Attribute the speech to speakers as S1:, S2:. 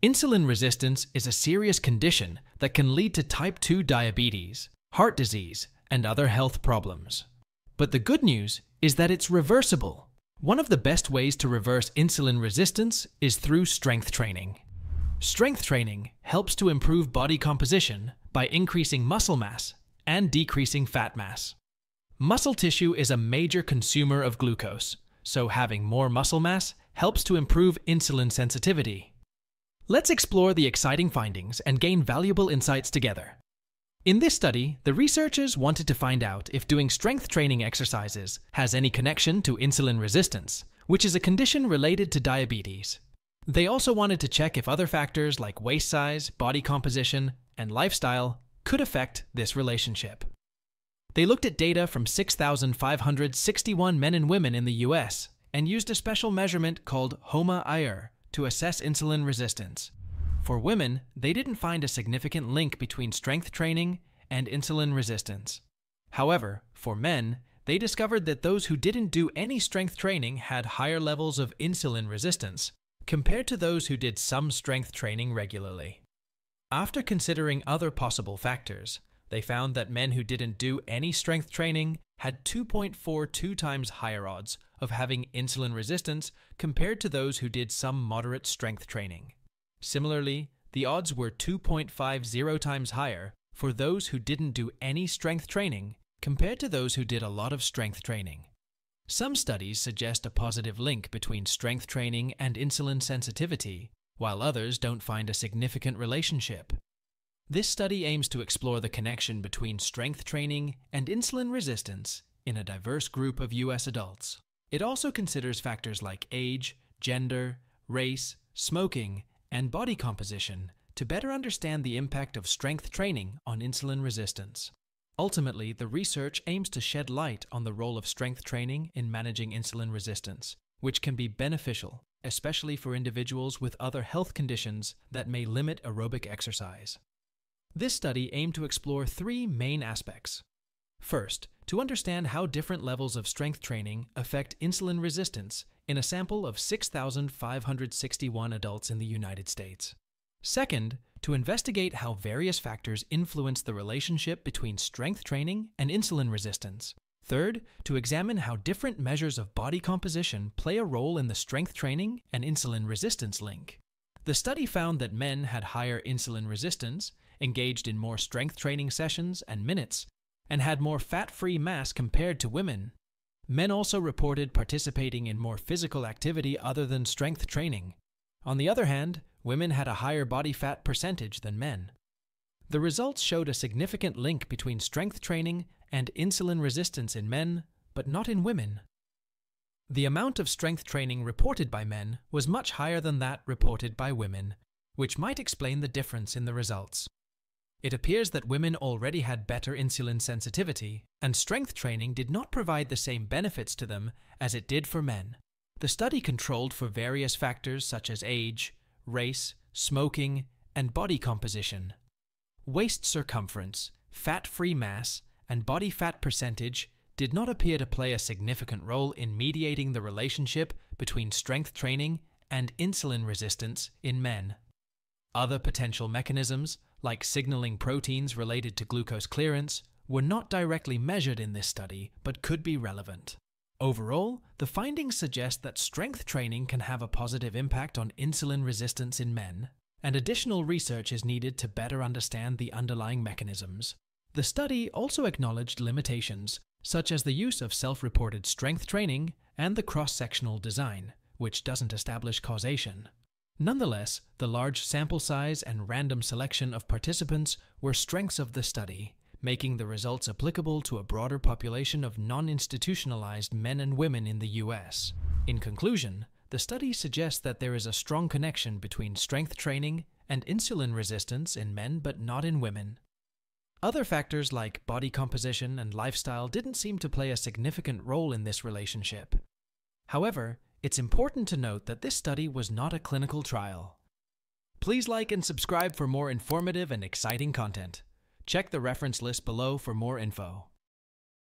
S1: Insulin resistance is a serious condition that can lead to type 2 diabetes, heart disease, and other health problems. But the good news is that it's reversible. One of the best ways to reverse insulin resistance is through strength training. Strength training helps to improve body composition by increasing muscle mass and decreasing fat mass. Muscle tissue is a major consumer of glucose, so having more muscle mass helps to improve insulin sensitivity. Let's explore the exciting findings and gain valuable insights together. In this study, the researchers wanted to find out if doing strength training exercises has any connection to insulin resistance, which is a condition related to diabetes. They also wanted to check if other factors like waist size, body composition, and lifestyle could affect this relationship. They looked at data from 6,561 men and women in the US and used a special measurement called HOMA-IR to assess insulin resistance. For women, they didn't find a significant link between strength training and insulin resistance. However, for men, they discovered that those who didn't do any strength training had higher levels of insulin resistance compared to those who did some strength training regularly. After considering other possible factors, they found that men who didn't do any strength training had 2.42 times higher odds of having insulin resistance compared to those who did some moderate strength training. Similarly, the odds were 2.50 times higher for those who didn't do any strength training compared to those who did a lot of strength training. Some studies suggest a positive link between strength training and insulin sensitivity, while others don't find a significant relationship. This study aims to explore the connection between strength training and insulin resistance in a diverse group of US adults. It also considers factors like age, gender, race, smoking, and body composition to better understand the impact of strength training on insulin resistance. Ultimately, the research aims to shed light on the role of strength training in managing insulin resistance, which can be beneficial, especially for individuals with other health conditions that may limit aerobic exercise. This study aimed to explore three main aspects. First, to understand how different levels of strength training affect insulin resistance in a sample of 6,561 adults in the United States. Second, to investigate how various factors influence the relationship between strength training and insulin resistance. Third, to examine how different measures of body composition play a role in the strength training and insulin resistance link. The study found that men had higher insulin resistance, engaged in more strength training sessions and minutes, and had more fat-free mass compared to women. Men also reported participating in more physical activity other than strength training. On the other hand, women had a higher body fat percentage than men. The results showed a significant link between strength training and insulin resistance in men, but not in women. The amount of strength training reported by men was much higher than that reported by women, which might explain the difference in the results. It appears that women already had better insulin sensitivity, and strength training did not provide the same benefits to them as it did for men. The study controlled for various factors such as age, race, smoking, and body composition. Waist circumference, fat-free mass, and body fat percentage did not appear to play a significant role in mediating the relationship between strength training and insulin resistance in men. Other potential mechanisms, like signaling proteins related to glucose clearance, were not directly measured in this study but could be relevant. Overall, the findings suggest that strength training can have a positive impact on insulin resistance in men, and additional research is needed to better understand the underlying mechanisms. The study also acknowledged limitations, such as the use of self-reported strength training and the cross-sectional design, which doesn't establish causation. Nonetheless, the large sample size and random selection of participants were strengths of the study, making the results applicable to a broader population of non-institutionalized men and women in the US. In conclusion, the study suggests that there is a strong connection between strength training and insulin resistance in men but not in women. Other factors like body composition and lifestyle didn't seem to play a significant role in this relationship. However, it's important to note that this study was not a clinical trial. Please like and subscribe for more informative and exciting content. Check the reference list below for more info.